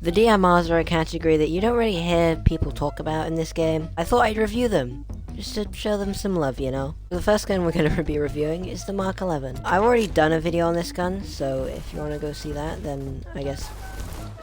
The DMRs are a category that you don't really hear people talk about in this game. I thought I'd review them, just to show them some love, you know? The first gun we're going to be reviewing is the Mark 11. I've already done a video on this gun, so if you want to go see that, then I guess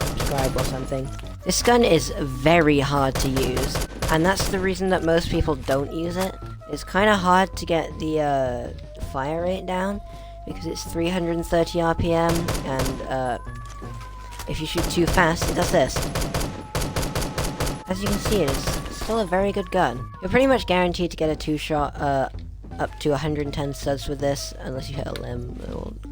subscribe or something. This gun is very hard to use, and that's the reason that most people don't use it. It's kind of hard to get the fire rate down, because it's 330 RPM, and if you shoot too fast, it does this. As you can see, it's still a very good gun. You're pretty much guaranteed to get a 2-shot up to 110 studs with this, unless you hit a limb.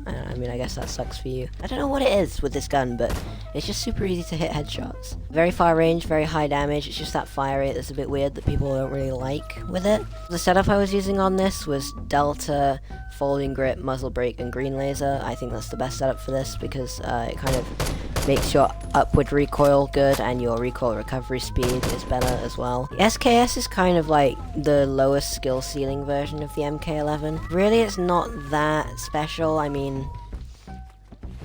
I mean, I guess that sucks for you. I don't know what it is with this gun, but it's just super easy to hit headshots. Very far range, very high damage. It's just that fire rate that's a bit weird that people don't really like with it. The setup I was using on this was Delta, folding grip, muzzle brake, and green laser. I think that's the best setup for this because it kind of makes your upward recoil good and your recoil recovery speed is better as well. The SKS is kind of like the lowest skill ceiling version of the MK11. Really, it's not that special. I mean,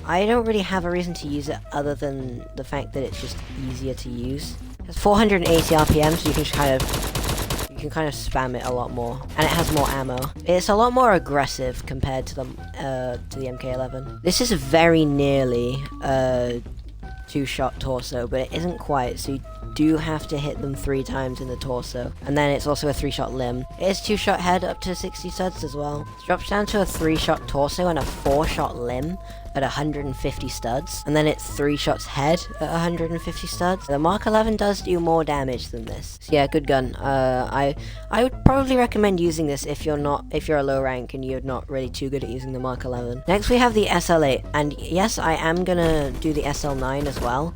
I don't really have a reason to use it other than the fact that it's just easier to use. It has 480 RPM, so you can kind of spam it a lot more, and it has more ammo. It's a lot more aggressive compared to the MK11. This is very nearly a 2-shot torso, but it isn't quite, so you do have to hit them 3 times in the torso. And then it's also a 3-shot limb. It is 2-shot head up to 60 studs as well. It drops down to a 3-shot torso and a 4-shot limb at 150 studs, and then it's 3 shots head at 150 studs. The Mark 11 does do more damage than this. So yeah, good gun. I would probably recommend using this if you're a low rank and you're not really too good at using the Mark 11. Next we have the SL8, and yes, I am gonna do the SL9 as well,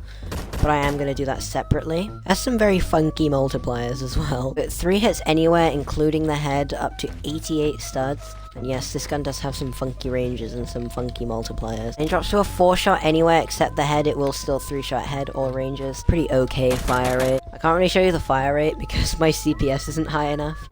but I am gonna do that separately. It has some very funky multipliers as well. But 3 hits anywhere, including the head, up to 88 studs. And yes, this gun does have some funky ranges and some funky multipliers. And it drops to a 4-shot anywhere except the head. It will still 3-shot head or ranges. Pretty okay fire rate. I can't really show you the fire rate because my CPS isn't high enough.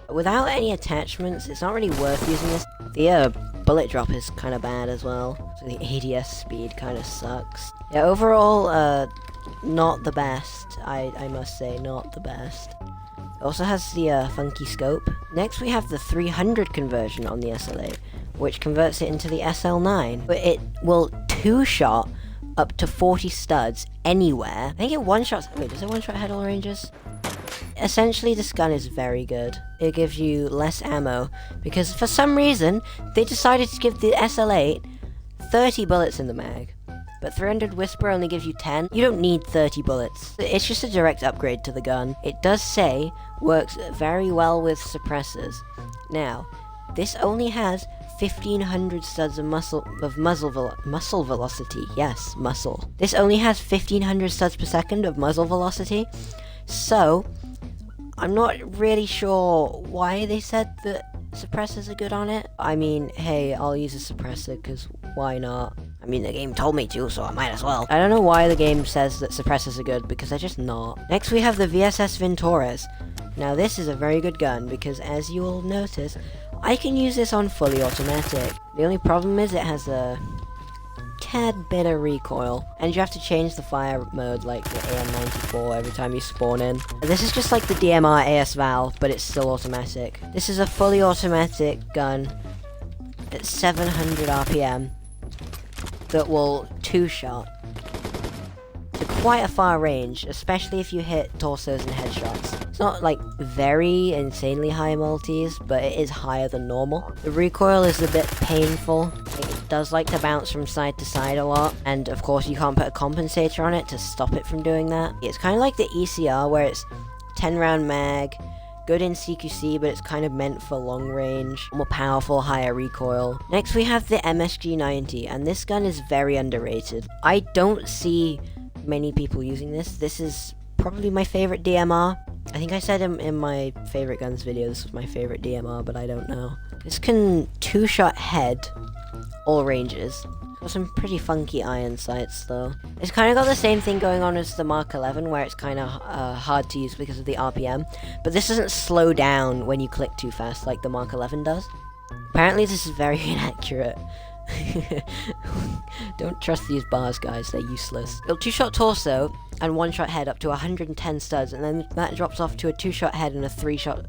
Without any attachments, it's not really worth using this. The bullet drop is kind of bad as well, so the ADS speed kind of sucks. Yeah, overall, not the best. I must say, not the best. It also has the funky scope. Next we have the 300 conversion on the SL8, which converts it into the SL9. But it will 2-shot up to 40 studs anywhere. I think it 1-shots... Wait, does it 1-shot head all ranges? Essentially, this gun is very good. It gives you less ammo, because for some reason, they decided to give the SL8 30 bullets in the mag. But 300 Whisper only gives you 10. You don't need 30 bullets. It's just a direct upgrade to the gun. It does say, works very well with suppressors. Now, this only has 1500 studs of muzzle velocity. Yes, muscle. This only has 1500 studs per second of muzzle velocity. So, I'm not really sure why they said that suppressors are good on it. I mean, hey, I'll use a suppressor, because why not? I mean, the game told me to, so I might as well. I don't know why the game says that suppressors are good, because they're just not. Next we have the VSS Ventores. Now this is a very good gun, because as you will notice, I can use this on fully automatic. The only problem is it has a tad bit of recoil, and you have to change the fire mode like the AM94 every time you spawn in. This is just like the DMR AS Val, but it's still automatic. This is a fully automatic gun at 700 RPM that will 2-shot to quite a far range, especially if you hit torsos and headshots. It's not like very insanely high multis, but it is higher than normal. The recoil is a bit painful. It does like to bounce from side to side a lot, and of course you can't put a compensator on it to stop it from doing that. It's kind of like the ECR, where it's 10-round mag, good in CQC, but it's kind of meant for long range, more powerful, higher recoil. Next we have the MSG90, and this gun is very underrated. I don't see many people using this. This is probably my favorite DMR. I think I said in my favorite guns video this was my favorite DMR, but I don't know. This can 2-shot head all ranges. Got some pretty funky iron sights though. It's kind of got the same thing going on as the Mark 11, where it's kind of hard to use because of the RPM, but this doesn't slow down when you click too fast like the Mark 11 does. Apparently this is very inaccurate. Don't trust these bars, guys, they're useless. It'll 2-shot torso and 1-shot head up to 110 studs, and then that drops off to a 2-shot head and a 3-shot...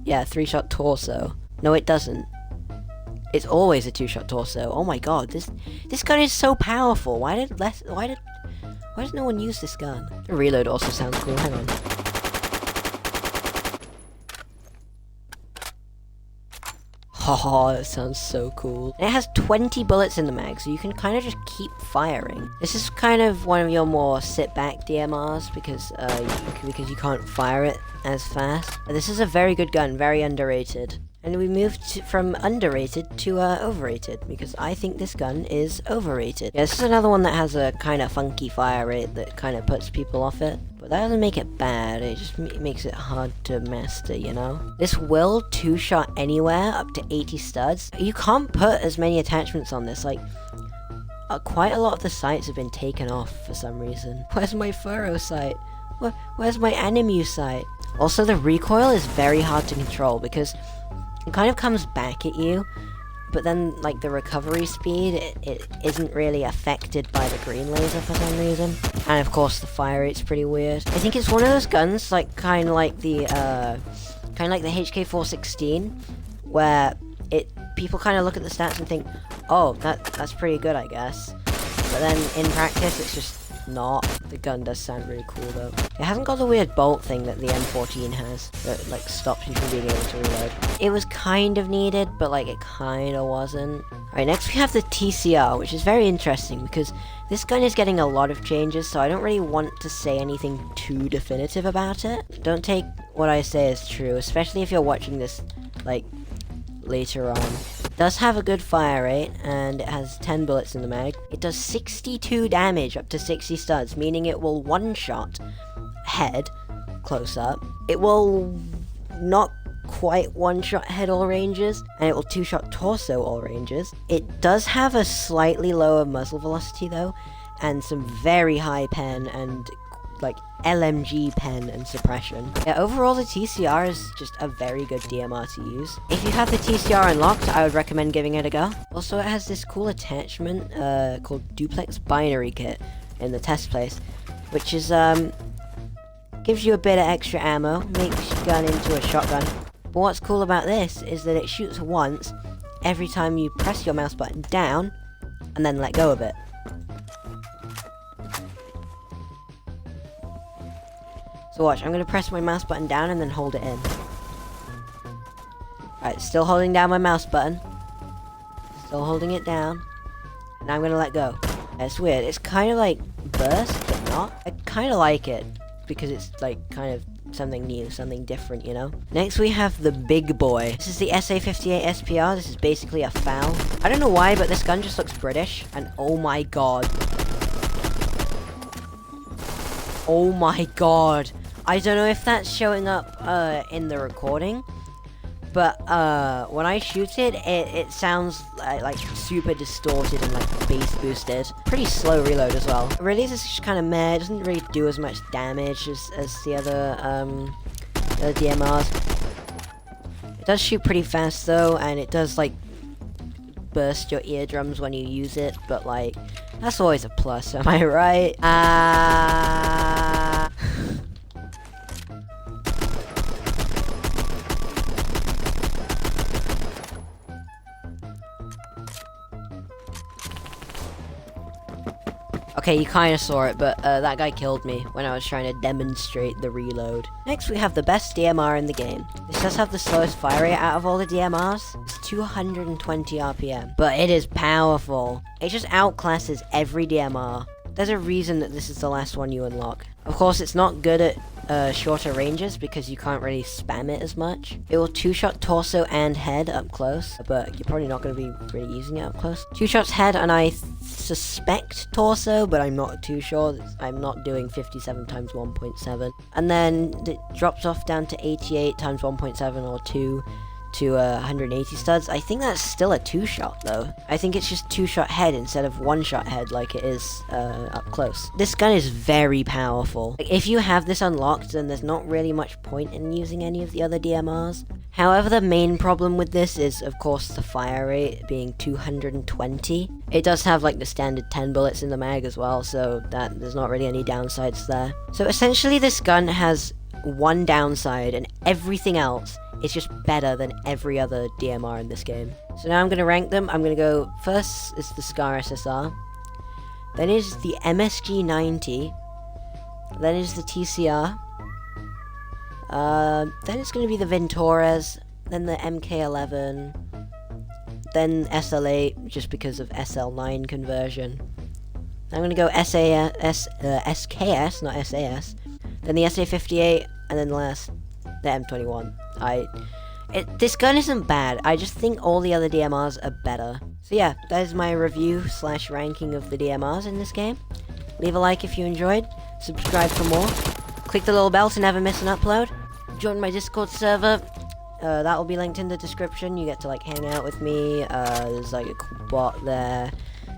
Yeah, 3-shot torso. No, it doesn't. It's always a 2-shot torso. Oh my god, this gun is so powerful. Why does no one use this gun? The reload also sounds cool. Hang on. Oh, that sounds so cool. It has 20 bullets in the mag, so you can kind of just keep firing. This is kind of one of your more sit-back DMRs, because you can't fire it as fast. This is a very good gun, very underrated. And we moved from underrated to overrated, because I think this gun is overrated. Yeah, this is another one that has a kind of funky fire rate that kind of puts people off it. But that doesn't make it bad, it just makes it hard to master, you know? This will 2-shot anywhere up to 80 studs. You can't put as many attachments on this, like... quite a lot of the sights have been taken off for some reason. Where's my furrow sight? Where's my enemy sight? Also, the recoil is very hard to control, because... it kind of comes back at you, but then, like, the recovery speed, it isn't really affected by the green laser for some reason. And of course, the fire rate's pretty weird. I think it's one of those guns, like, kind of like the HK416, where people kind of look at the stats and think, oh, that's pretty good, I guess. But then, in practice, it's just not. The gun does sound really cool though. It hasn't got the weird bolt thing that the M14 has that like stops you from being able to reload. It was kind of needed, but like it kind of wasn't. Alright, next we have the TCR, which is very interesting because this gun is getting a lot of changes, so I don't really want to say anything too definitive about it. Don't take what I say as true, especially if you're watching this like later on. It does have a good fire rate, and it has 10 bullets in the mag. It does 62 damage up to 60 studs, meaning it will 1-shot head close up. It will not quite 1-shot head all ranges, and it will 2-shot torso all ranges. It does have a slightly lower muzzle velocity though, and some very high pen and like LMG pen and suppression. Yeah, overall the TCR is just a very good DMR to use. If you have the TCR unlocked, I would recommend giving it a go. Also, it has this cool attachment called Duplex Binary Kit in the test place, which is gives you a bit of extra ammo, makes your gun into a shotgun. But what's cool about this is that it shoots once every time you press your mouse button down and then let go of it. So watch, I'm going to press my mouse button down and then hold it in. Alright, still holding down my mouse button. Still holding it down. And I'm going to let go. It's weird, it's kind of like burst, but not. I kind of like it, because it's like kind of something new, something different, you know? Next we have the big boy. This is the SA58 SPR, this is basically a FAL. I don't know why, but this gun just looks British, and oh my god. Oh my god. I don't know if that's showing up in the recording, but when I shoot it, it sounds like super distorted and like bass boosted. Pretty slow reload as well. Really, this is just kind of meh. It doesn't really do as much damage as the other DMRs. It does shoot pretty fast though, and it does like burst your eardrums when you use it, but like that's always a plus, am I right? Okay, you kinda saw it, but that guy killed me when I was trying to demonstrate the reload. Next, we have the best DMR in the game. This does have the slowest fire rate out of all the DMRs. It's 220 RPM, but it is powerful. It just outclasses every DMR. There's a reason that this is the last one you unlock. Of course, it's not good at shorter ranges because you can't really spam it as much. It will 2-shot torso and head up close, but you're probably not going to be really using it up close. 2 shots head, and I suspect torso, but I'm not too sure. I'm not doing 57 times 1.7. And then it drops off down to 88 times 1.7 or 2 to 180 studs. I think that's still a 2-shot though. I think it's just 2-shot head instead of 1-shot head like it is up close. This gun is very powerful. Like, if you have this unlocked, then there's not really much point in using any of the other DMRs. However, the main problem with this is, of course, the fire rate being 220. It does have like the standard 10 bullets in the mag as well, so that there's not really any downsides there. So essentially this gun has one downside, and everything else is just better than every other DMR in this game. So now I'm going to rank them. I'm going to go, first is the Scar SSR, then is the MSG 90, then is the TCR, then it's going to be the Ventores, then the MK11, then SL8, just because of SL9 conversion. I'm going to go SKS, not SAS, then the SA58, and then last, the M21. This gun isn't bad, I just think all the other DMRs are better. So yeah, that is my review / ranking of the DMRs in this game. Leave a like if you enjoyed, subscribe for more, click the little bell to never miss an upload, join my Discord server, that will be linked in the description. You get to like hang out with me, there's like a cool bot there,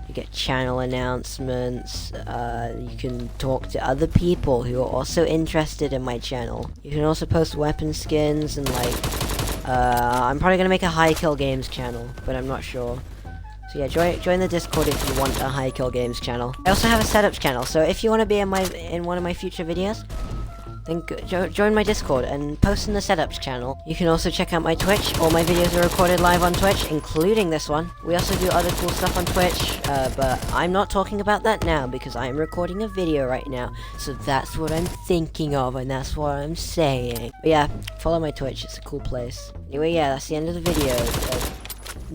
you get channel announcements, you can talk to other people who are also interested in my channel. You can also post weapon skins and like, I'm probably gonna make a high kill games channel, but I'm not sure. So yeah, join the Discord if you want a high kill games channel. I also have a setups channel, so if you want to be in one of my future videos, then join my Discord and post in the setups channel. You can also check out my Twitch. All my videos are recorded live on Twitch, including this one. We also do other cool stuff on Twitch, but I'm not talking about that now because I'm recording a video right now. So that's what I'm thinking of, and that's what I'm saying. But yeah, follow my Twitch. It's a cool place. Anyway, yeah, that's the end of the video.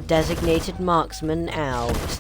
Designated Marksman out.